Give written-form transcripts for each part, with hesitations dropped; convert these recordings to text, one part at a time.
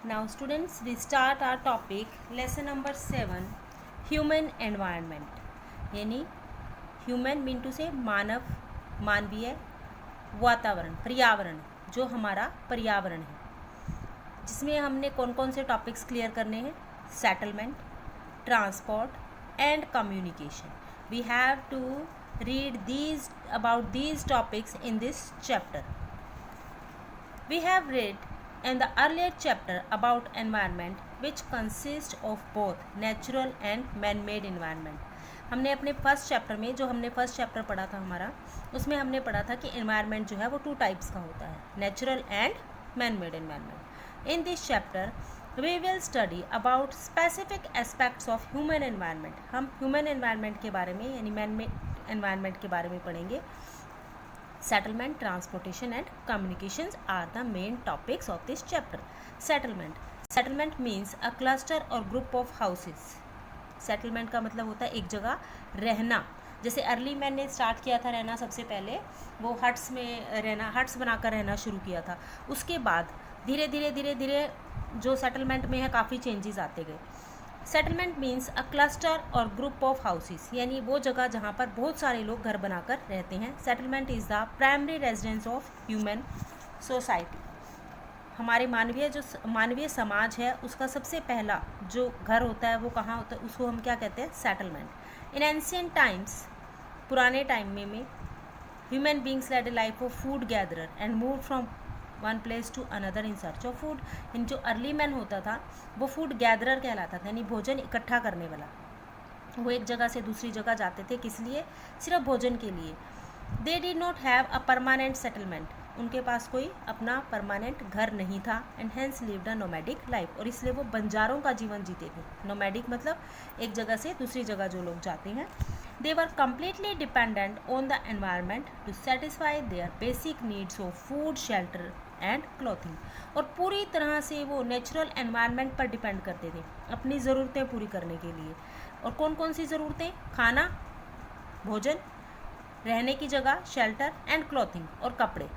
Now students, we start our topic lesson number 7 human environment. यानी human mean to say मानव, मानवीय, वातावरण, पर्यावरण, जो हमारा पर्यावरण है, जिसमें हमने कौन कौन से टॉपिक्स क्लियर करने हैं. Settlement, transport and communication. We have to read about these topics in this chapter. We have read in the earlier chapter about environment which consists of both natural and man-made environment. हमने अपने first chapter में, जो हमने first chapter पढ़ा था हमारा, उसमें हमने पढ़ा था कि एनवायरनमेंट जो है वो 2 टाइप्स का होता है, natural and man made environment. In this chapter we will study about specific aspects of human environment. हम ह्यूमन एनवायरनमेंट के बारे में यानी मैन-मेड एनवायरनमेंट के बारे में पढ़ेंगे. Settlement, transportation and communications are the main topics of this chapter. Settlement means a cluster or group of houses. Settlement का मतलब होता है एक जगह रहना. जैसे अर्ली मैन ने स्टार्ट किया था रहना, सबसे पहले वो हट्स में रहना, हट्स बनाकर रहना शुरू किया था. उसके बाद धीरे धीरे जो सेटलमेंट में है काफ़ी चेंजेस आते गए. Settlement means a cluster or group of houses, यानी वो जगह जहाँ पर बहुत सारे लोग घर बनाकर रहते हैं. Settlement is the primary residence of human society. हमारे मानवीय समाज है, उसका सबसे पहला जो घर होता है वो कहाँ होता है, उसको हम क्या कहते हैं, सेटलमेंट. इन एंशिएंट टाइम्स, पुराने टाइम में human beings led a life of food gatherer and move from one place to another in search of food. इन जो अर्ली मैन होता था वो फूड गैदरर कहलाता था, यानी भोजन इकट्ठा करने वाला. वो एक जगह से दूसरी जगह जाते थे, किस लिए, सिर्फ भोजन के लिए. They did not have a permanent settlement, उनके पास कोई अपना परमानेंट घर नहीं था. And hence lived a nomadic life, और इसलिए वो बंजारों का जीवन जीते थे. नोमैडिक मतलब एक जगह से दूसरी जगह जो लोग जाते हैं. They were completely dependent on the environment to satisfy their basic needs of food, shelter and clothing. और पूरी तरह से वो नेचुरल एनवायरनमेंट पर डिपेंड करते थे अपनी ज़रूरतें पूरी करने के लिए. और कौन कौन सी ज़रूरतें, खाना, भोजन, रहने की जगह, शेल्टर एंड क्लॉथिंग और कपड़े.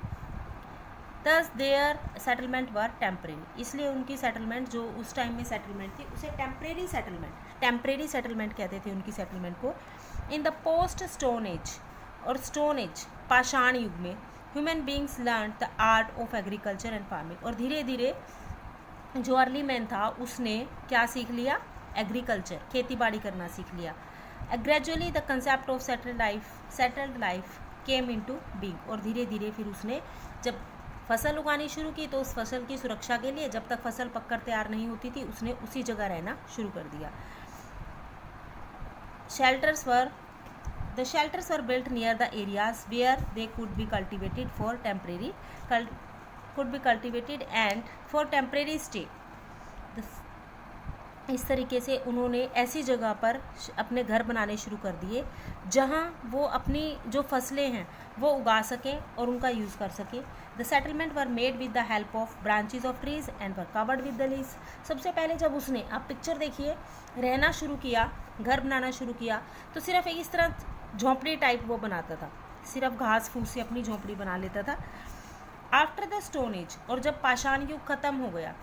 Thus their settlement were temporary, इसलिए उनकी सेटलमेंट जो उस टाइम में सेटलमेंट थी उसे टेम्परेरी सेटलमेंट कहते थे उनकी सेटलमेंट को. In the post stone age, और स्टोन एज पाषाण युग में human beings learn the art of agriculture and farming. और धीरे धीरे जो अर्ली मैन था उसने क्या सीख लिया, एग्रीकल्चर, खेती बाड़ी करना सीख लिया. Gradually the concept of settled life came into being. और धीरे धीरे फिर उसने जब फसल उगानी शुरू की तो उस फसल की सुरक्षा के लिए, जब तक फसल पककर तैयार नहीं होती थी, उसने उसी जगह रहना शुरू कर दिया. Shelters were built near the areas where they could be cultivated and for temporary stay. इस तरीके से उन्होंने ऐसी जगह पर अपने घर बनाने शुरू कर दिए जहां वो अपनी जो फसलें हैं वो उगा सकें और उनका यूज़ कर सकें. The settlement were made with the help of branches of trees and were covered with the leaves. सबसे पहले जब उसने, आप पिक्चर देखिए, रहना शुरू किया, घर बनाना शुरू किया, तो सिर्फ एक इस तरह झोंपड़ी टाइप वो बनाता था, सिर्फ घास फूस से अपनी झोंपड़ी बना लेता था. आफ्टर द स्टोन एज, और जब पाषाण युग खत्म हो गया,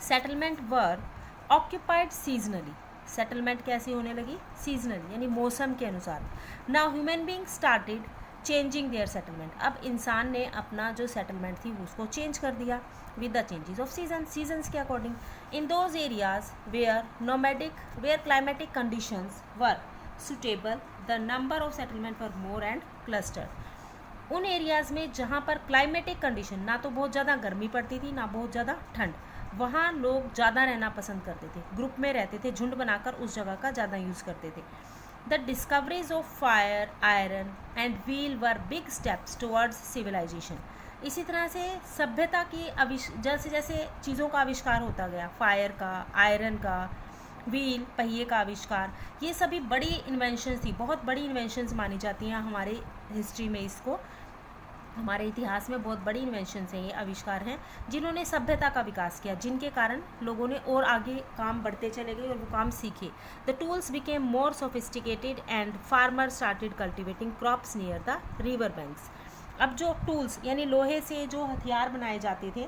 सेटलमेंट वर ऑक्यूपाइड सीजनली. सेटलमेंट कैसी होने लगी, सीजनली, यानी मौसम के अनुसार. Now human being started changing their settlement. अब इंसान ने अपना जो सेटलमेंट थी उसको चेंज कर दिया with the changes of seasons के according. In those areas where climatic conditions were suitable the number of settlement were more and cluster. उन एरियाज़ में जहाँ पर क्लाइमेटिक कंडीशन, ना तो बहुत ज़्यादा गर्मी पड़ती थी ना बहुत ज़्यादा ठंड, वहाँ लोग ज़्यादा रहना पसंद करते थे, ग्रुप में रहते थे, झुंड बनाकर उस जगह का ज़्यादा यूज़ करते थे. The discoveries of fire, iron and wheel were big steps towards civilisation. इसी तरह से सभ्यता की जैसे जैसे चीज़ों का आविष्कार होता गया, फायर का, आयरन का, व्हील, पहिए का आविष्कार, ये सभी बड़ी इन्वेंशंस थी, बहुत बड़ी इन्वेंशंस मानी जाती हैं हमारे हिस्ट्री में. इसको हमारे इतिहास में बहुत बड़ी इन्वेंशंस हैं, ये आविष्कार हैं जिन्होंने सभ्यता का विकास किया, जिनके कारण लोगों ने और आगे काम बढ़ते चले गए और वो काम सीखे. The tools became more sophisticated and farmer started cultivating crops near the river banks. अब जो टूल्स यानी लोहे से जो हथियार बनाए जाते थे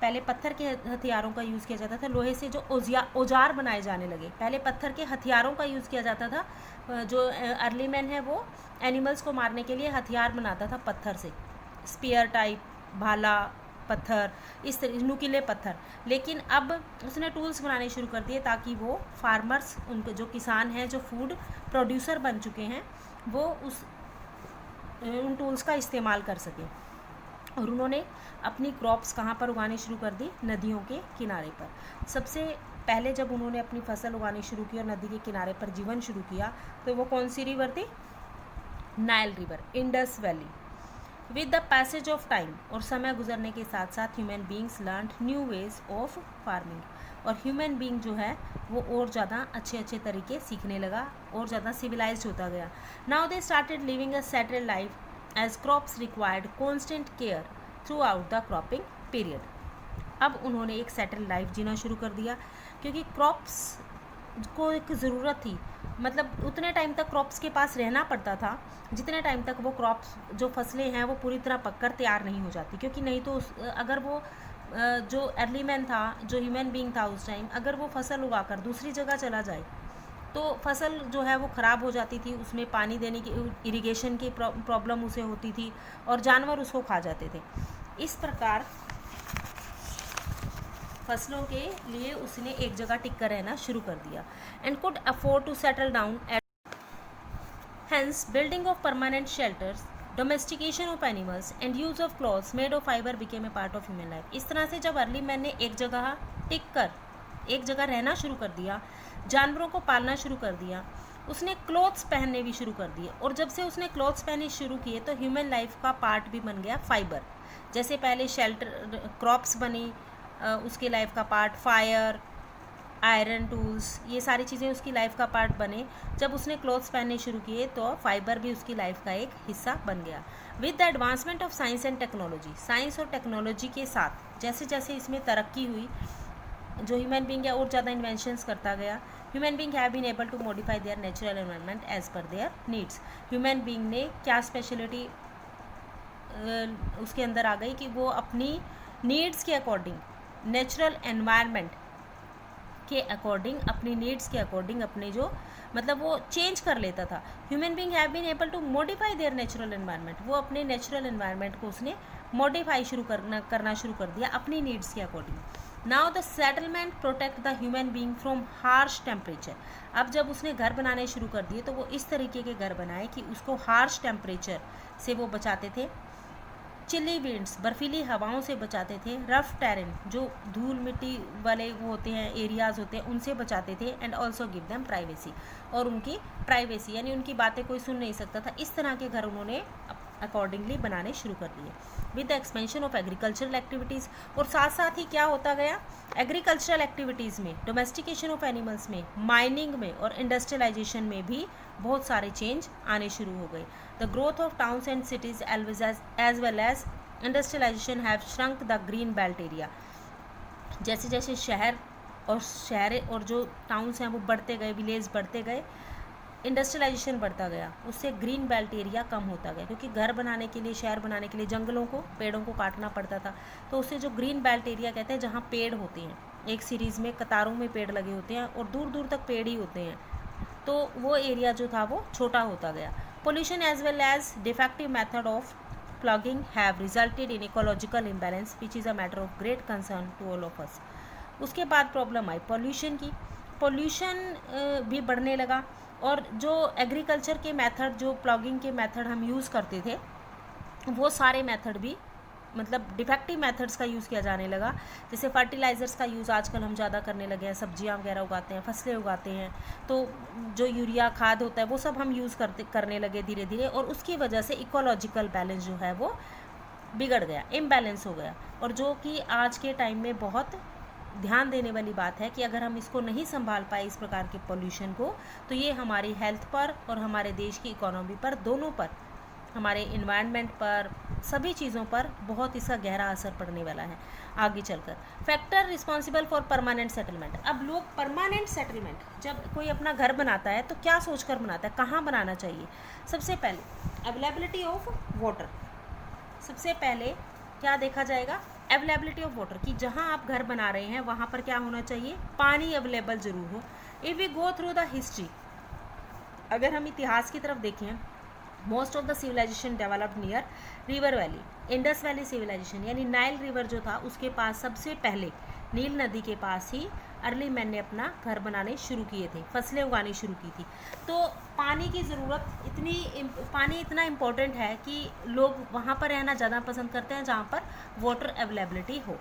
पहले पत्थर के हथियारों का यूज़ किया जाता था, लोहे से जो औजार बनाए जाने लगे। पहले पत्थर के हथियारों का यूज़ किया जाता था। जो अर्ली मैन है वो एनिमल्स को मारने के लिए हथियार बनाता था पत्थर से, स्पीयर टाइप, भाला पत्थर, इस तरह नुकीले पत्थर। लेकिन अब उसने टूल्स बनाने शुरू कर दिए ताकि वो फार्मर्स, उनके जो किसान हैं, जो फूड प्रोड्यूसर बन चुके हैं, वो उन टूल्स का इस्तेमाल कर सकें। और उन्होंने अपनी क्रॉप्स कहाँ पर उगानी शुरू कर दी? नदियों के किनारे पर। सबसे पहले जब उन्होंने अपनी फसल उगानी शुरू की और नदी के किनारे पर जीवन शुरू किया, तो वो कौन सी रिवर थी? Nile river, Indus valley. With the passage of time, और समय गुजरने के साथ साथ human beings learn new ways of farming, और ह्यूमन बींग जो है वो और ज़्यादा अच्छे अच्छे तरीके सीखने लगा और ज़्यादा सिविलाइज्ड होता गया। Now they started living a settled life as crops required constant care throughout the cropping period. अब उन्होंने एक सेटल्ड लाइफ जीना शुरू कर दिया, क्योंकि क्रॉप्स को एक ज़रूरत थी। मतलब उतने टाइम तक क्रॉप्स के पास रहना पड़ता था जितने टाइम तक वो क्रॉप्स, जो फसलें हैं, वो पूरी तरह पककर तैयार नहीं हो जाती। क्योंकि नहीं तो अगर वो जो अर्ली मैन था, जो ह्यूमन बीइंग था उस टाइम, अगर वो फसल उगाकर दूसरी जगह चला जाए तो फसल जो है वो ख़राब हो जाती थी, उसमें पानी देने की, इरिगेशन की प्रॉब्लम उसे होती थी और जानवर उसको खा जाते थे। इस प्रकार फसलों के लिए उसने एक जगह टिक कर रहना शुरू कर दिया। And could afford to settle down at, hence building of permanent shelters, domestication of animals and use of cloths made of fiber became a part of human life। इस तरह से जब अर्ली मैन ने एक जगह टिक कर, एक जगह रहना शुरू कर दिया, जानवरों को पालना शुरू कर दिया, उसने क्लोथ्स पहनने भी शुरू कर दिए। और जब से उसने क्लोथ्स पहनने शुरू किए तो ह्यूमन लाइफ का पार्ट भी बन गया फाइबर। जैसे पहले शेल्टर, क्रॉप्स बनी, उसके लाइफ का पार्ट फायर, आयरन टूल्स, ये सारी चीज़ें उसकी लाइफ का पार्ट बने। जब उसने क्लोथ्स पहनने शुरू किए तो फाइबर भी उसकी लाइफ का एक हिस्सा बन गया। With the advancement of science and technology, science और टेक्नोलॉजी के साथ जैसे जैसे इसमें तरक्की हुई, जो ह्यूमन बींग है और ज़्यादा इन्वेंशंस करता गया। Human being have been able to modify their natural environment as per their needs. Human being ने क्या स्पेशलिटी उसके अंदर आ गई कि वो अपनी नीड्स के अकॉर्डिंग, नेचुरल एनवायरनमेंट के अकॉर्डिंग, अपनी नीड्स के अकॉर्डिंग अपने जो, मतलब वो चेंज कर लेता था। Human being have been able to modify their natural environment, वो अपने नेचुरल एनवायरनमेंट को उसने मॉडिफाई करना शुरू कर दिया अपनी नीड्स के according. Now the settlement protect the human being from harsh temperature. अब जब उसने घर बनाने शुरू कर दिए तो वो इस तरीके के घर बनाए कि उसको हार्श टेम्परेचर से वो बचाते थे, चिली विंड्स, बर्फीली हवाओं से बचाते थे, रफ टेरेन, जो धूल मिट्टी वाले वो होते हैं, एरियाज़ होते हैं, उनसे बचाते थे। And also give them privacy, और उनकी प्राइवेसी यानी उनकी बातें कोई सुन नहीं सकता था। इस तरह के घर उन्होंने अकॉर्डिंगली बनाने शुरू कर दिए। With the expansion of agricultural activities, और साथ साथ ही क्या होता गया, एग्रीकल्चरल एक्टिविटीज़ में, डोमेस्टिकेशन ऑफ एनिमल्स में, माइनिंग में और इंडस्ट्रियलाइजेशन में भी बहुत सारे चेंज आने शुरू हो गए। The growth of towns and cities as well as industrialisation have shrunk the green belt area. जैसे जैसे शहर और जो टाउन्स हैं वो बढ़ते गए, विलेज बढ़ते गए, इंडस्ट्रियलाइजेशन बढ़ता गया, उससे ग्रीन बेल्ट एरिया कम होता गया। क्योंकि घर बनाने के लिए, शहर बनाने के लिए जंगलों को, पेड़ों को काटना पड़ता था, तो उससे जो ग्रीन बेल्ट एरिया कहते हैं, जहाँ पेड़ होते हैं, एक सीरीज़ में कतारों में पेड़ लगे होते हैं और दूर दूर तक पेड़ ही होते हैं, तो वो एरिया जो था वो छोटा होता गया। Pollution as well as defective method of ploughing have resulted in ecological imbalance which is a matter of great concern to all of us. उसके बाद प्रॉब्लम आई पॉल्यूशन की। पॉल्यूशन भी बढ़ने लगा, और जो एग्रीकल्चर के मेथड, जो प्लॉगिंग के मेथड हम यूज़ करते थे, वो सारे मेथड भी, मतलब डिफेक्टिव मेथड्स का यूज़ किया जाने लगा। जैसे फर्टिलाइज़र्स का यूज़ आजकल हम ज़्यादा करने लगे हैं, सब्जियां वगैरह उगाते हैं, फसलें उगाते हैं, तो जो यूरिया खाद होता है वो सब हम यूज़ करने लगे धीरे धीरे, और उसकी वजह से इकोलॉजिकल बैलेंस जो है वो बिगड़ गया, इम्बैलेंस हो गया। और जो कि आज के टाइम में बहुत ध्यान देने वाली बात है कि अगर हम इसको नहीं संभाल पाए, इस प्रकार के पोल्यूशन को, तो ये हमारी हेल्थ पर और हमारे देश की इकोनॉमी पर, दोनों पर, हमारे इन्वायरमेंट पर, सभी चीज़ों पर बहुत इसका गहरा असर पड़ने वाला है आगे चलकर। Factor responsible for permanent settlement. अब लोग परमानेंट सेटलमेंट, जब कोई अपना घर बनाता है तो क्या सोचकर बनाता है, कहाँ बनाना चाहिए? सबसे पहले अवेलेबिलिटी ऑफ वाटर, सबसे पहले क्या देखा जाएगा? अवेलेबिलिटी ऑफ वाटर, कि जहाँ आप घर बना रहे हैं वहाँ पर क्या होना चाहिए, पानी अवेलेबल जरूर हो। If we go through the history, अगर हम इतिहास की तरफ देखें, most of the civilisation developed near river valley. Indus valley civilisation यानी नाइल रिवर जो था उसके पास सबसे पहले, नील नदी के पास ही अर्ली मैन ने अपना घर बनाने शुरू किए थे, फसलें उगानी शुरू की थी। तो पानी की ज़रूरत पानी इतना इम्पोर्टेंट है कि लोग वहाँ पर रहना ज़्यादा पसंद करते हैं जहाँ पर वाटर अवेलेबिलिटी हो।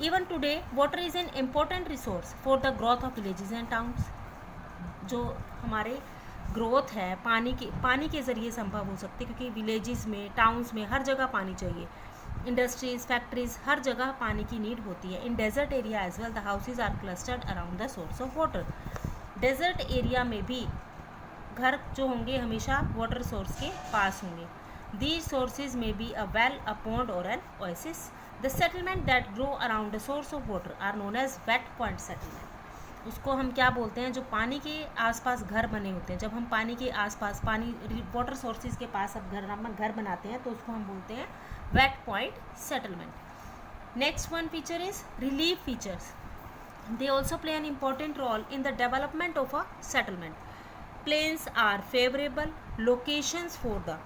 Even today water is an important resource for the growth of villages and towns. जो हमारे ग्रोथ है पानी के ज़रिए संभव हो सकती है, क्योंकि विलेजेस में, टाउन्स में हर जगह पानी चाहिए। इंडस्ट्रीज, फैक्ट्रीज, हर जगह पानी की नीड होती है। In desert area as well the houses are clustered around the source of water. Desert area में भी घर जो होंगे हमेशा वाटर सोर्स के पास होंगे। दीज सोर्सेज में be a well, a pond और an oasis. The settlement that grow around the source of water are known as wet point settlement. उसको हम क्या बोलते हैं, जो पानी के आसपास घर बने होते हैं। जब हम पानी के आसपास, वाटर सोर्सेज के पास अब घर बनाते हैं तो उसको हम बोलते हैं wet point settlement. Next one feature is relief features. They also play an important role in the development of a settlement. Plains are favourable locations for the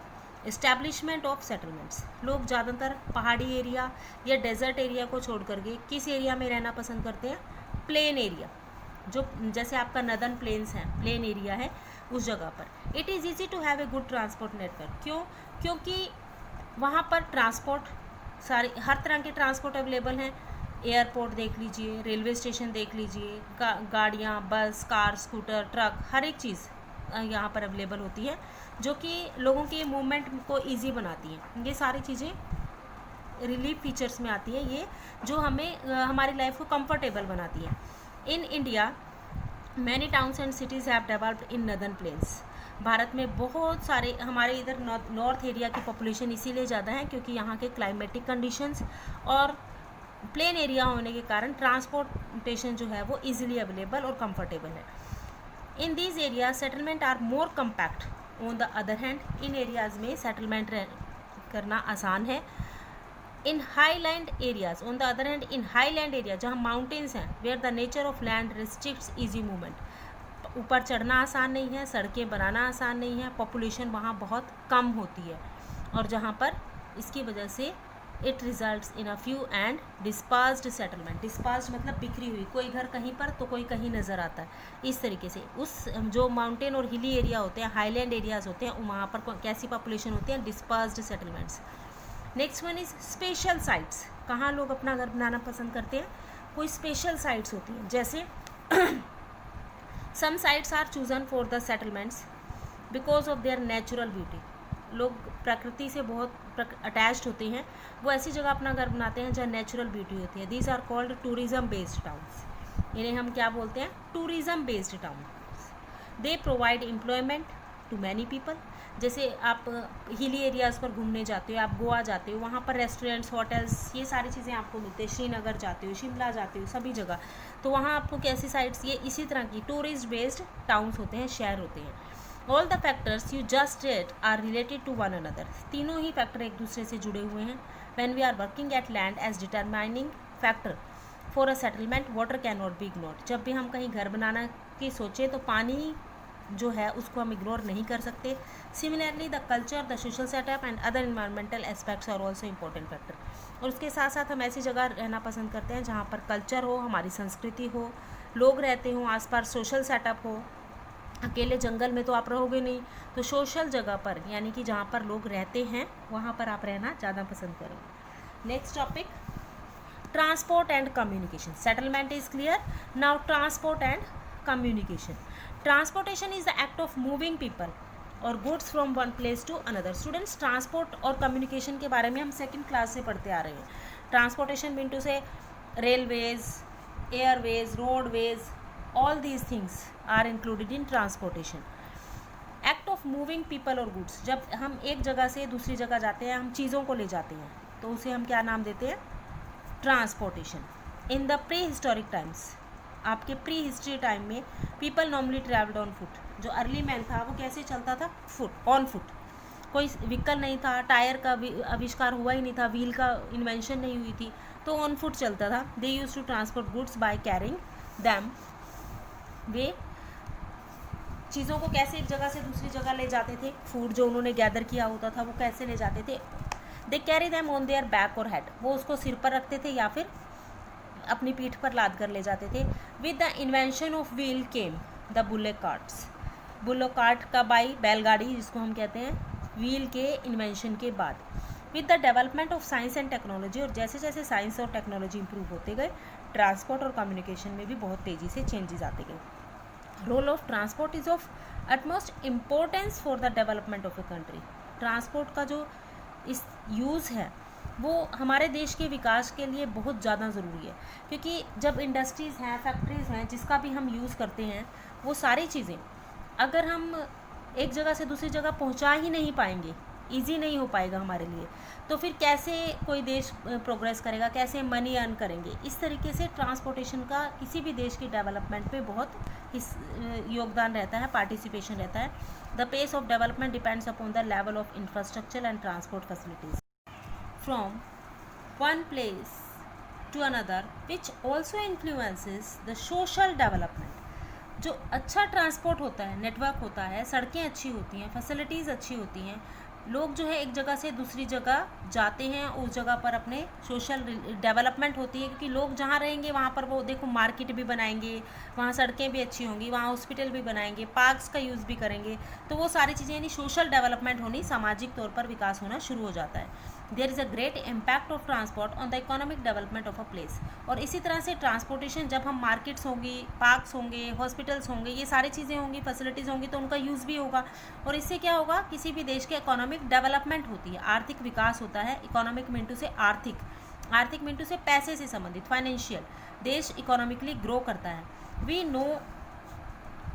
establishment of settlements. लोग ज़्यादातर पहाड़ी एरिया या desert area को छोड़ करके किस area में रहना पसंद करते हैं, प्लेन एरिया, जो जैसे आपका नदर्न प्लेन्स है, प्लेन एरिया है, उस जगह पर। It is easy to have a good transport network. क्यों? क्योंकि वहाँ पर ट्रांसपोर्ट हर तरह के ट्रांसपोर्ट अवेलेबल हैं। एयरपोर्ट देख लीजिए, रेलवे स्टेशन देख लीजिए, गाड़ियाँ, बस, कार, स्कूटर, ट्रक, हर एक चीज़ यहाँ पर अवेलेबल होती है, जो कि लोगों के मूवमेंट को ईजी बनाती हैं। ये सारी चीज़ें रिलीफ फीचर्स में आती है, ये जो हमें हमारी लाइफ को कंफर्टेबल बनाती है। In India many towns and cities have developed in northern plains. भारत में बहुत सारे, हमारे इधर नॉर्थ एरिया की पॉपुलेशन इसीलिए ज़्यादा है क्योंकि यहाँ के क्लाइमेटिक कंडीशंस और प्लेन एरिया होने के कारण ट्रांसपोर्टेशन जो है वो इजीली अवेलेबल और कंफर्टेबल है। In these area settlement are more compact. On the other hand, in areas में सेटलमेंट करना आसान है। In highland areas, on the other hand, in highland area जहाँ माउंटेन्स हैं, where the nature of land restricts easy movement. ऊपर चढ़ना आसान नहीं है, सड़कें बनाना आसान नहीं है, पॉपुलेशन वहाँ बहुत कम होती है, और जहाँ पर इसकी वजह से it results in a few and dispersed settlement. Dispersed मतलब बिखरी हुई, कोई घर कहीं पर तो कोई कहीं नज़र आता है। इस तरीके से उस जो माउंटेन और हिली एरिया होते हैं, हाईलैंड एरियाज़ होते हैं, वहाँ पर कैसी पॉपुलेशन होती है, dispersed settlements. Next one is special sites. कहाँ लोग अपना घर बनाना पसंद करते हैं, कोई स्पेशल साइट्स होती हैं, जैसे some sites are chosen for the settlements because of their natural beauty. लोग प्रकृति से बहुत अटैच्ड होते हैं, वो ऐसी जगह अपना घर बनाते हैं जहाँ नेचुरल ब्यूटी होती है। These are called tourism based towns. इन्हें हम क्या बोलते हैं, tourism based towns. They provide employment to many people. जैसे आप हिली एरियाज़ पर घूमने जाते हो, आप गोवा जाते हो, वहाँ पर रेस्टोरेंट्स, होटल्स, ये सारी चीज़ें आपको मिलते हैं। श्रीनगर जाते हो, शिमला जाते हो, सभी जगह, तो वहाँ आपको कैसी साइट्स, ये इसी तरह की टूरिस्ट बेस्ड टाउन्स होते हैं, शहर होते हैं। All the factors you just read are related to one another. तीनों ही फैक्टर एक दूसरे से जुड़े हुए हैं। When we are working at land as determining factor for a settlement, water can not be ignored. जब भी हम कहीं घर बनाना की सोचें तो पानी जो है उसको हम इग्नोर नहीं कर सकते। Similarly the culture, the social setup and other environmental aspects are also important factor. और उसके साथ साथ हम ऐसी जगह रहना पसंद करते हैं जहाँ पर कल्चर हो, हमारी संस्कृति हो, लोग रहते हों, आसपास सोशल सेटअप हो। अकेले जंगल में तो आप रहोगे नहीं, तो सोशल जगह पर, यानी कि जहाँ पर लोग रहते हैं वहाँ पर आप रहना ज़्यादा पसंद करोगे। Next topic, transport and communication. Settlement is clear, now transport and communication. Transportation is the act of moving people और goods from one place to another. Students, transport और कम्युनिकेशन के बारे में हम सेकंड क्लास से पढ़ते आ रहे हैं। Transportation mean to say railways, airways, roadways, all these things are included in transportation. Act of moving people और गुड्स, जब हम एक जगह से दूसरी जगह जाते हैं, हम चीज़ों को ले जाते हैं, तो उसे हम क्या नाम देते हैं, transportation. In the pre historic times, आपके प्री हिस्ट्री टाइम में people normally travelled on foot. जो अर्ली मैन था वो कैसे चलता था, फुट, ऑन फुट। कोई व्हीकल नहीं था, टायर का आविष्कार हुआ ही नहीं था, व्हील का इन्वेंशन नहीं हुई थी, तो ऑन फुट चलता था। They use to transport goods by carrying them. वे चीज़ों को कैसे एक जगह से दूसरी जगह ले जाते थे, फूड जो उन्होंने गैदर किया होता था वो कैसे ले जाते थे। They carry them on their back और हेड, वो उसको सिर पर रखते थे या फिर अपनी पीठ पर लाद कर ले जाते थे। With the invention of wheel came the bullet carts. Bullet cart कब आई, बैलगाड़ी जिसको हम कहते हैं, व्हील के इन्वेंशन के बाद। With the development of science and technology, और जैसे जैसे साइंस और टेक्नोलॉजी इंप्रूव होते गए, ट्रांसपोर्ट और कम्युनिकेशन में भी बहुत तेज़ी से चेंजेस आते गए। Role of transport is of utmost importance for the development of a country. Transport का जो इस यूज़ है वो हमारे देश के विकास के लिए बहुत ज़्यादा ज़रूरी है, क्योंकि जब इंडस्ट्रीज़ हैं, फैक्ट्रीज़ हैं, जिसका भी हम यूज़ करते हैं, वो सारी चीज़ें अगर हम एक जगह से दूसरी जगह पहुंचा ही नहीं पाएंगे, इजी नहीं हो पाएगा हमारे लिए, तो फिर कैसे कोई देश प्रोग्रेस करेगा, कैसे मनी अर्न करेंगे। इस तरीके से ट्रांसपोर्टेशन का किसी भी देश की डेवलपमेंट पे बहुत योगदान रहता है, पार्टिसिपेशन रहता है। The pace of development depends upon the level of infrastructure and transport facilities from one place to another, which also influences the social development. जो अच्छा ट्रांसपोर्ट होता है, नेटवर्क होता है, सड़कें अच्छी होती हैं, फैसिलिटीज़ अच्छी होती हैं, लोग जो है एक जगह से दूसरी जगह जाते हैं, उस जगह पर अपने सोशल डेवलपमेंट होती है, क्योंकि लोग जहाँ रहेंगे वहाँ पर वो देखो मार्केट भी बनाएंगे, वहाँ सड़कें भी अच्छी होंगी, वहाँ हॉस्पिटल भी बनाएंगे, पार्क्स का यूज़ भी करेंगे, तो वो सारी चीज़ें यानी सोशल डेवलपमेंट होनी, सामाजिक तौर पर विकास होना शुरू हो जाता है। There is a great impact of transport on the economic development of a place. और इसी तरह से ट्रांसपोर्टेशन, जब हम मार्केट्स होंगी, पार्क्स होंगे, हॉस्पिटल्स होंगे, ये सारी चीज़ें होंगी, फैसिलिटीज़ होंगी, तो उनका यूज़ भी होगा, और इससे क्या होगा, किसी भी देश के इकोनॉमिक डेवलपमेंट होती है, आर्थिक विकास होता है। इकोनॉमिक मिनटू से आर्थिक, आर्थिक मिनटू से पैसे से संबंधित, फाइनेंशियल, देश इकोनॉमिकली ग्रो करता है। We know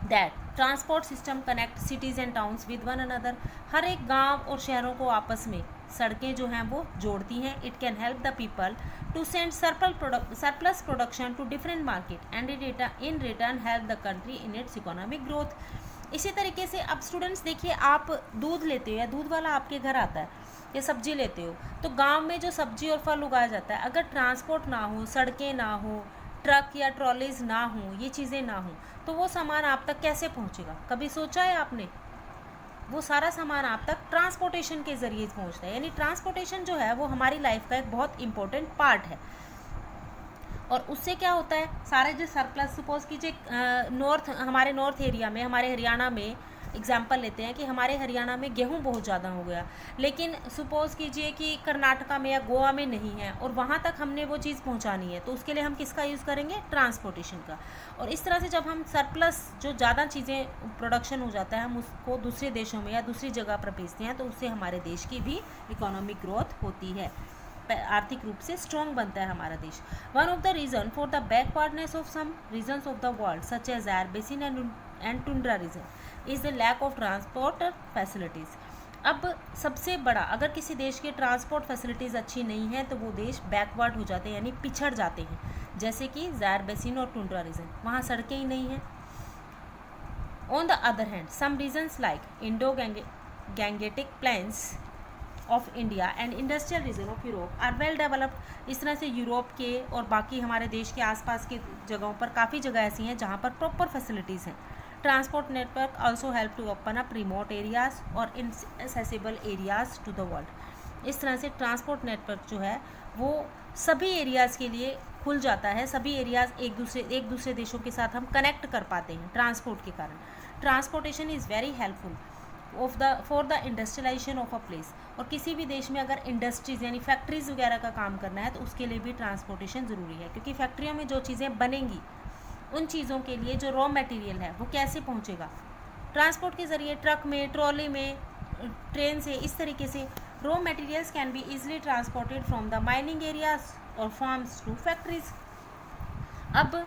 that transport system connect cities and towns with one another. हर एक गांव और शहरों को आपस में सड़कें जो हैं वो जोड़ती हैं। It can help the people to send surplus production to different market and in return help the country in its economic growth. इसी तरीके से अब स्टूडेंट्स देखिए, आप दूध लेते हो या दूध वाला आपके घर आता है, या सब्जी लेते हो, तो गांव में जो सब्जी और फल उगाया जाता है, अगर ट्रांसपोर्ट ना हो, सड़कें ना हो, ट्रक या ट्रॉलीज ना हो, ये चीज़ें ना हो, तो वो सामान आप तक कैसे पहुंचेगा? कभी सोचा है आपने? वो सारा सामान आप तक ट्रांसपोर्टेशन के ज़रिए पहुंचता है। यानी ट्रांसपोर्टेशन जो है वो हमारी लाइफ का एक बहुत इंपॉर्टेंट पार्ट है। और उससे क्या होता है, सारे जो सरप्लस, सपोज कीजिए हमारे नॉर्थ एरिया में, हमारे हरियाणा में एग्जाम्पल लेते हैं कि हमारे हरियाणा में गेहूं बहुत ज़्यादा हो गया, लेकिन सपोज़ कीजिए कि कर्नाटका में या गोवा में नहीं है, और वहाँ तक हमने वो चीज़ पहुँचानी है, तो उसके लिए हम किसका यूज़ करेंगे? ट्रांसपोर्टेशन का। और इस तरह से जब हम सरप्लस, जो ज़्यादा चीज़ें प्रोडक्शन हो जाता है, हम उसको दूसरे देशों में या दूसरी जगह पर भेजते हैं, तो उससे हमारे देश की भी इकोनॉमिक ग्रोथ होती है, आर्थिक रूप से स्ट्रॉन्ग बनता है हमारा देश। One of the reason for the backwardness of some regions of the world such as Zaire basin and tundra region is the lack of transport facilities. अब सबसे बड़ा, अगर किसी देश के ट्रांसपोर्ट फैसिलिटीज़ अच्छी नहीं है तो वो देश बैकवर्ड हो जाते हैं, यानी पिछड़ जाते हैं, जैसे कि ज़ायर बेसिन और टुंड्रा रीजन, वहाँ सड़कें ही नहीं हैं। On the other hand some regions like Indo Gangetic plains of India and industrial region of Europe are well developed. इस तरह से यूरोप के और बाकी हमारे देश के आसपास की जगहों पर काफ़ी जगह ऐसी हैं जहाँ पर प्रॉपर फैसिलिटीज़ हैं। Transport network also help to open up remote areas और inaccessible areas to the world. इस तरह से ट्रांसपोर्ट नेटवर्क जो है वो सभी एरियाज़ के लिए खुल जाता है, सभी एरियाज़ एक दूसरे देशों के साथ हम कनेक्ट कर पाते हैं ट्रांसपोर्ट के कारण। Transportation is very helpful for the industrialisation of a place. और किसी भी देश में अगर इंडस्ट्रीज़ यानी फैक्ट्रीज़ वगैरह का काम करना है तो उसके लिए भी ट्रांसपोर्टेशन ज़रूरी है, क्योंकि फैक्ट्रियों में जो चीज़ें बनेंगी उन चीज़ों के लिए जो रॉ मटेरियल है वो कैसे पहुंचेगा? ट्रांसपोर्ट के ज़रिए, ट्रक में, ट्रॉली में, ट्रेन से। इस तरीके से raw materials can be easily transported from the mining areas और फार्म्स टू फैक्ट्रीज। अब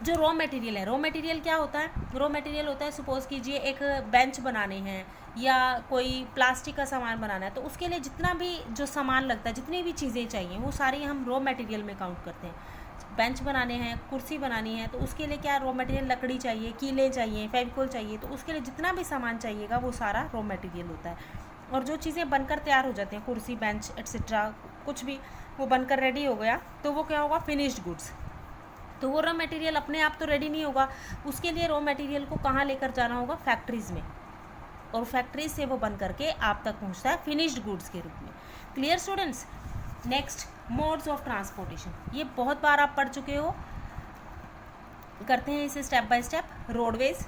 जो रॉ मटेरियल है, रॉ मटेरियल क्या होता है? रॉ मटेरियल होता है, सपोज़ कीजिए एक बेंच बनाने हैं या कोई प्लास्टिक का सामान बनाना है, तो उसके लिए जितना भी जो सामान लगता है, जितनी भी चीज़ें चाहिए, वो सारी हम रॉ मटेरियल में काउंट करते हैं। बेंच बनाने हैं, कुर्सी बनानी है, तो उसके लिए क्या रॉ मटेरियल? लकड़ी चाहिए, कीले चाहिए, फेविकोल चाहिए, तो उसके लिए जितना भी सामान चाहिएगा वो सारा रॉ मटेरियल होता है। और जो चीज़ें बनकर तैयार हो जाती हैं, कुर्सी, बेंच एट्सेट्रा, कुछ भी वो बनकर रेडी हो गया तो वो क्या होगा, फिनिश्ड गुड्स। तो वो रॉ मटेरियल अपने आप तो रेडी नहीं होगा, उसके लिए रॉ मटेरियल को कहाँ लेकर जाना होगा, फैक्ट्रीज़ में, और फैक्ट्रीज से वो बन करके आप तक पहुँचता है फिनिश्ड गुड्स के रूप में। Clear students? Next, modes of transportation, ये बहुत बार आप पढ़ चुके हो, करते हैं इसे step by step. Roadways,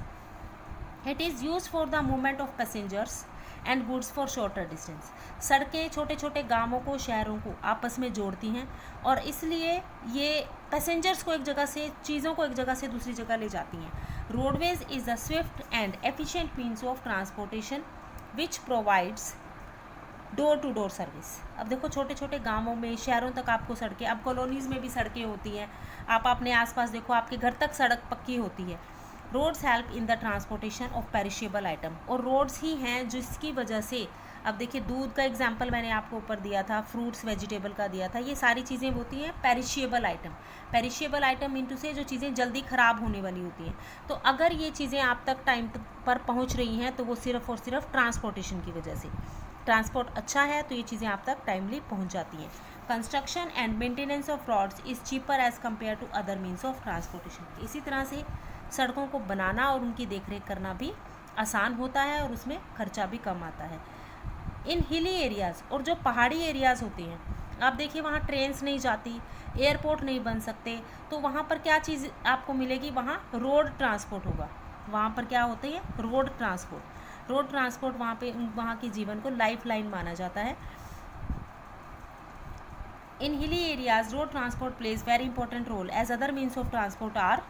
it is use for the movement of passengers and goods for shorter distance. सड़कें छोटे छोटे गांवों को, शहरों को आपस में जोड़ती हैं और इसलिए ये पैसेंजर्स को एक जगह से, चीज़ों को एक जगह से दूसरी जगह ले जाती हैं। Roadways is the swift and efficient means of transportation which provides door to door service. अब देखो, छोटे छोटे गांवों में, शहरों तक आपको सड़कें, अब कॉलोनीज़ में भी सड़कें होती हैं, आप अपने आसपास देखो, आपके घर तक सड़क पक्की होती है। Roads help in the transportation of perishable item, और रोड्स ही हैं जिसकी वजह से, अब देखिए दूध का एग्जांपल मैंने आपको ऊपर दिया था, फ्रूट्स वेजिटेबल का दिया था, ये सारी चीज़ें होती हैं perishable item. Perishable item into से जो चीज़ें जल्दी ख़राब होने वाली होती हैं। तो अगर ये चीज़ें आप तक टाइम पर पहुंच रही हैं तो वो सिर्फ और सिर्फ ट्रांसपोर्टेशन की वजह से, ट्रांसपोर्ट अच्छा है तो ये चीज़ें आप तक टाइमली पहुंच जाती हैं। Construction and maintenance of roads is cheaper as compare to other means of transportation. इसी तरह से सड़कों को बनाना और उनकी देखरेख करना भी आसान होता है और उसमें खर्चा भी कम आता है। इन हिली एरियाज़, और जो पहाड़ी एरियाज़ होते हैं, आप देखिए वहाँ ट्रेन्स नहीं जाती, एयरपोर्ट नहीं बन सकते, तो वहाँ पर क्या चीज़ आपको मिलेगी, वहाँ रोड ट्रांसपोर्ट होगा। वहाँ पर क्या होते हैं, रोड ट्रांसपोर्ट। रोड ट्रांसपोर्ट वहाँ के जीवन को लाइफ लाइन माना जाता है। In hilly areas road transport plays very important role as other means of transport are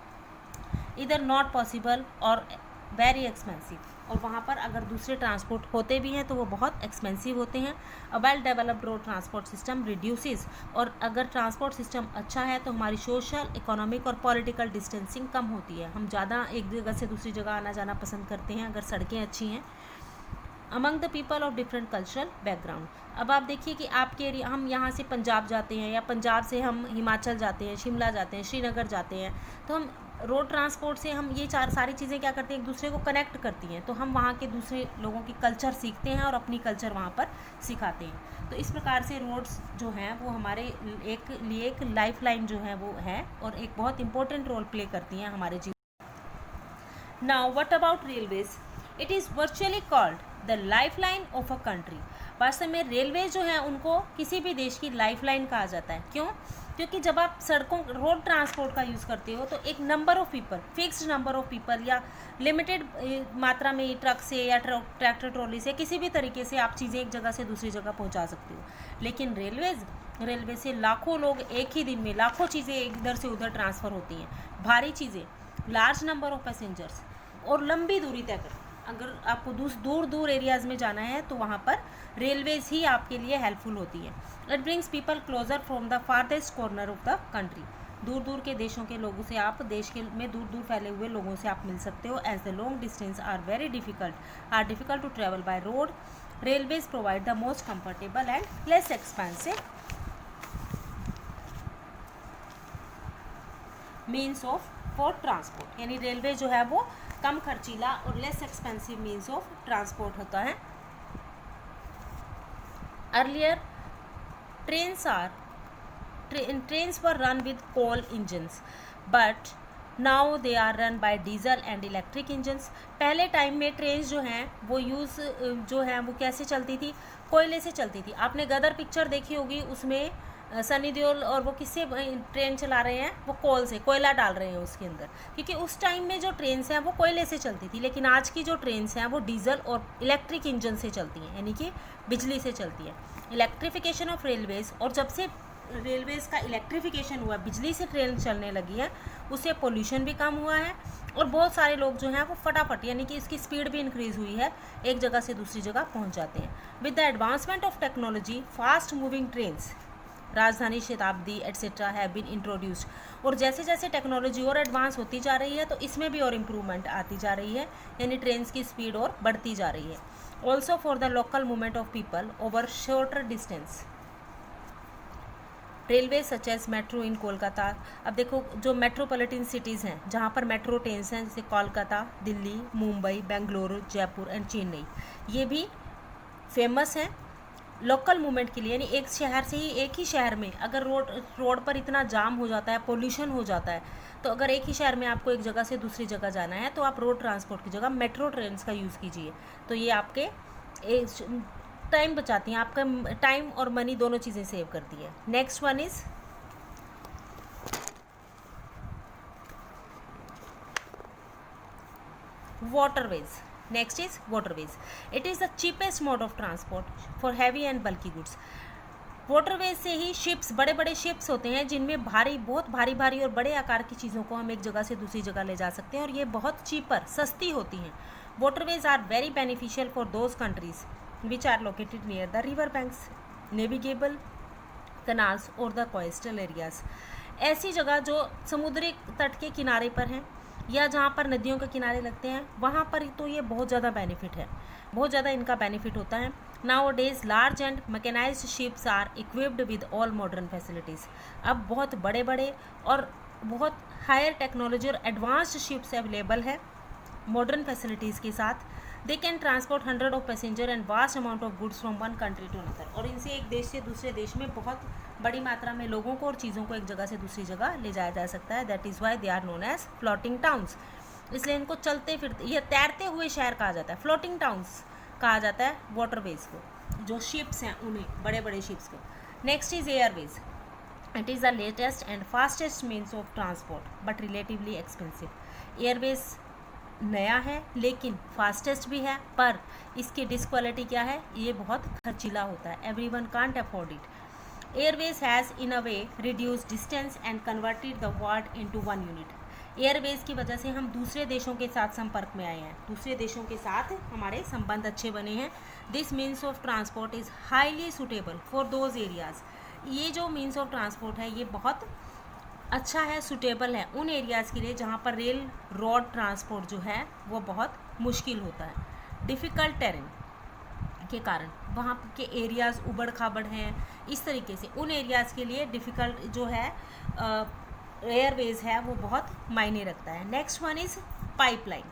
either not possible और वेरी एक्सपेंसिव, और वहाँ पर अगर दूसरे ट्रांसपोर्ट होते भी हैं तो वो बहुत एक्सपेंसिव होते हैं। A well developed road transport system reduces, और अगर ट्रांसपोर्ट सिस्टम अच्छा है तो हमारी सोशल, इकोनॉमिक और पॉलिटिकल डिस्टेंसिंग कम होती है, हम ज़्यादा एक जगह से दूसरी जगह आना जाना पसंद करते हैं अगर सड़कें अच्छी हैं। Among the people of different cultural background, अब आप देखिए कि आपके एरिया, हम यहाँ से पंजाब जाते हैं या पंजाब से हम हिमाचल जाते हैं, शिमला जाते हैं, श्रीनगर जाते हैं, तो हम रोड ट्रांसपोर्ट से हम ये सारी चीज़ें क्या करते हैं, एक दूसरे को कनेक्ट करती हैं, तो हम वहाँ के दूसरे लोगों की कल्चर सीखते हैं और अपनी कल्चर वहाँ पर सिखाते हैं। तो इस प्रकार से रोड्स जो हैं वो हमारे एक लाइफ लाइन जो है वो है और एक बहुत इंपॉर्टेंट रोल प्ले करती हैं हमारे जीवन। Now what about railways, it is virtually called the life line of a country. वास्तव में रेलवे जो है उनको किसी भी देश की लाइफ लाइन कहा जाता है। क्यों? क्योंकि जब आप सड़कों, रोड ट्रांसपोर्ट का यूज़ करते हो तो एक number of people, fixed number of people या लिमिटेड मात्रा में ट्रक से या ट्रैक्टर ट्रॉली से किसी भी तरीके से आप चीज़ें एक जगह से दूसरी जगह पहुंचा सकते हो। लेकिन रेलवे से लाखों लोग एक ही दिन में, लाखों चीज़ें इधर से उधर ट्रांसफ़र होती हैं, भारी चीज़ें, लार्ज नंबर ऑफ़ पैसेंजर्स और लंबी दूरी तय कर। अगर आपको दूर दूर एरियाज़ में जाना है तो वहाँ पर रेलवेज़ ही आपके लिए हेल्पफुल होती है। It brings people closer from the farthest corner of the country. दूर दूर के देशों के लोगों से आप, देश के में दूर दूर फैले हुए लोगों से आप मिल सकते हो। As the long distance are difficult to travel by road, railways provide the most comfortable and less expensive means of for transport. यानी रेलवे जो है वो कम खर्चीला और less expensive means of transport होता है। Earlier trains were run with coal engines, but now they are run by diesel and electric engines। पहले टाइम में ट्रेन्स जो हैं वो जो है वो कैसे चलती थी, कोयले से चलती थी। आपने गदर पिक्चर देखी होगी, उसमें सनी देओल और वो किससे ट्रेन चला रहे हैं, वो कोल से, कोयला डाल रहे हैं उसके अंदर, क्योंकि उस टाइम में जो ट्रेन्स हैं वो कोयले से चलती थी। लेकिन आज की जो ट्रेन्स हैं वो डीजल और इलेक्ट्रिक इंजन से चलती हैं, यानी कि बिजली से चलती है। इलेक्ट्रिफिकेशन ऑफ रेलवेज, और जब से रेलवेज़ का इलेक्ट्रिफिकेशन हुआ, बिजली से ट्रेन चलने लगी है, उससे पोल्यूशन भी कम हुआ है और बहुत सारे लोग जो हैं वो फटाफट, यानी कि इसकी स्पीड भी इंक्रीज़ हुई है, एक जगह से दूसरी जगह पहुंच जाते हैं। With the advancement of technology, fast moving trains, राजधानी, शताब्दी एट्सेट्रा हैव बीन इंट्रोड्यूस्ड। और जैसे जैसे टेक्नोलॉजी और एडवांस होती जा रही है तो इसमें भी और इम्प्रूवमेंट आती जा रही है, यानी ट्रेन्स की स्पीड और बढ़ती जा रही है। Also for the local movement of people over shorter distance, railway such as metro in Kolkata. अब देखो, जो मेट्रोपॉलिटन सिटीज़ हैं जहाँ पर मेट्रो ट्रेन्स हैं, जैसे कोलकाता, दिल्ली, मुंबई, बेंगलुरु, जयपुर एंड चेन्नई, ये भी फेमस हैं लोकल मूवमेंट के लिए, यानी एक शहर से ही, एक ही शहर में अगर रोड पर इतना जाम हो जाता है, पोल्यूशन हो जाता है, तो अगर एक ही शहर में आपको एक जगह से दूसरी जगह जाना है तो आप रोड ट्रांसपोर्ट की जगह मेट्रो ट्रेन्स का यूज़ कीजिए। तो ये आपके टाइम बचाती हैं, आपका टाइम और मनी दोनों चीज़ें सेव करती है। Next one is waterways. Next is waterways. It is the cheapest mode of transport for heavy and bulky goods. Waterways से ही शिप्स, बड़े बड़े शिप्स होते हैं जिनमें बहुत भारी और बड़े आकार की चीज़ों को हम एक जगह से दूसरी जगह ले जा सकते हैं, और ये बहुत चीपर, सस्ती होती हैं। Waterways are very beneficial for those countries which are located near the river banks, navigable canals और द कोस्टल एरियाज। ऐसी जगह जो समुद्री तट के किनारे पर हैं या जहाँ पर नदियों के किनारे लगते हैं, वहाँ पर तो ये बहुत ज़्यादा बेनिफिट है, बहुत ज़्यादा इनका बेनिफिट होता है। Nowadays large and mechanised ships are equipped with all modern facilities. अब बहुत बड़े बड़े और बहुत हायर टेक्नोलॉजी और एडवांस्ड शिप्स अवेलेबल है मॉडर्न फैसिलिटीज़ के साथ। They can transport 100 of passenger and vast amount of goods from one country to another. और इनसे एक देश से दूसरे देश में बहुत बड़ी मात्रा में लोगों को और चीज़ों को एक जगह से दूसरी जगह ले जाया जा सकता है। That is why they are known as floating towns. इसलिए इनको चलते फिरते या तैरते हुए शहर कहा जाता है, फ्लोटिंग टाउन्स कहा जाता है वाटरवेज को, जो शिप्स हैं उन्हें, बड़े बड़े शिप्स को। Next is Airways. It is the latest and fastest means of transport but relatively expensive. Airways नया है लेकिन फास्टेस्ट भी है, पर इसकी डिस्क्वालिटी क्या है, ये बहुत खर्चीला होता है। Everyone can't afford it. Airways has in a way reduce distance and converted the world into one unit. Airways की वजह से हम दूसरे देशों के साथ संपर्क में आए हैं, दूसरे देशों के साथ हमारे संबंध अच्छे बने हैं। This means of transport is highly suitable for those areas. ये जो मीन्स ऑफ ट्रांसपोर्ट है ये बहुत अच्छा है, सूटेबल है उन एरियाज़ के लिए जहाँ पर रेल रोड ट्रांसपोर्ट जो है वो बहुत मुश्किल होता है। डिफ़िकल्ट टेरेन के कारण वहाँ के एरियाज़ उबड़ खाबड़ हैं, इस तरीके से उन एरियाज़ के लिए डिफ़िकल्ट जो है एयरवेज है वो बहुत मायने रखता है। Next one is pipeline.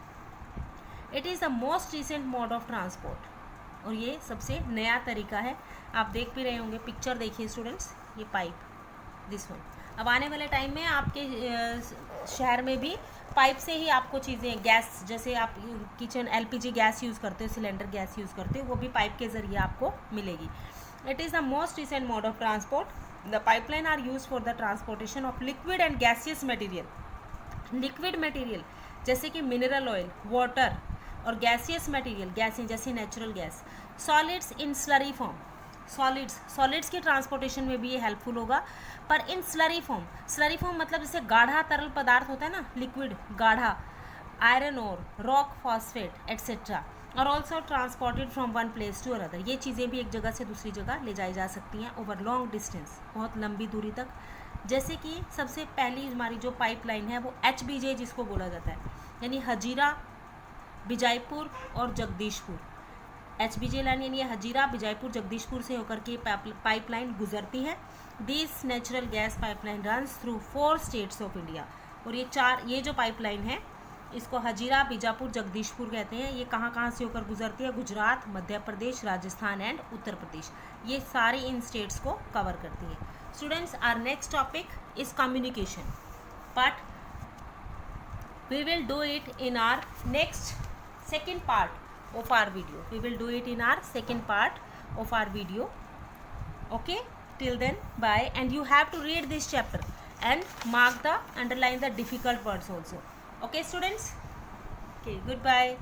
It is the most recent mode of transport, और ये सबसे नया तरीका है। आप देख भी रहे होंगे, पिक्चर देखिए स्टूडेंट्स, ये पाइप, दिस वन। अब आने वाले टाइम में आपके शहर में भी पाइप से ही आपको चीज़ें, गैस, जैसे आप किचन एलपीजी गैस यूज़ करते हो, सिलेंडर गैस यूज़ करते हो, वो भी पाइप के ज़रिए आपको मिलेगी। It is the most recent mode of transport. The pipeline are use for the transportation of liquid and gaseous material. Liquid material जैसे कि मिनरल ऑयल, वाटर, और गैसियस मटीरियल, गैसें जैसे natural gas, solids in slurry form. Solids की transportation में भी ये helpful होगा, पर इन स्लरी फॉर्म मतलब जैसे गाढ़ा तरल पदार्थ होता है ना, लिक्विड गाढ़ा, iron ore, rock phosphate etcetera, और also transported from one place to another. ये चीज़ें भी एक जगह से दूसरी जगह ले जाई जा सकती हैं ओवर लॉन्ग डिस्टेंस, बहुत लंबी दूरी तक। जैसे कि सबसे पहली हमारी जो पाइपलाइन है वो HBJ जिसको बोला जाता है, यानी हजीरा, बीजापुर और जगदीशपुर। HBJ लाइन यानी हजीरा, बीजापुर, जगदीशपुर से होकर के पाइपलाइन गुजरती है। This natural gas pipeline runs through 4 states of India. और ये जो पाइपलाइन है इसको हजीरा, बीजापुर, जगदीशपुर कहते हैं। ये कहाँ से होकर गुजरती है? गुजरात, मध्य प्रदेश, राजस्थान एंड उत्तर प्रदेश। ये सारी इन स्टेट्स को कवर करती है। Students, our next topic is communication, but we will do it in our next second part of our video. We will do it in our second part of our video. Okay, till then bye, and you have to read this chapter and underline the difficult words also. Okay students, okay, goodbye.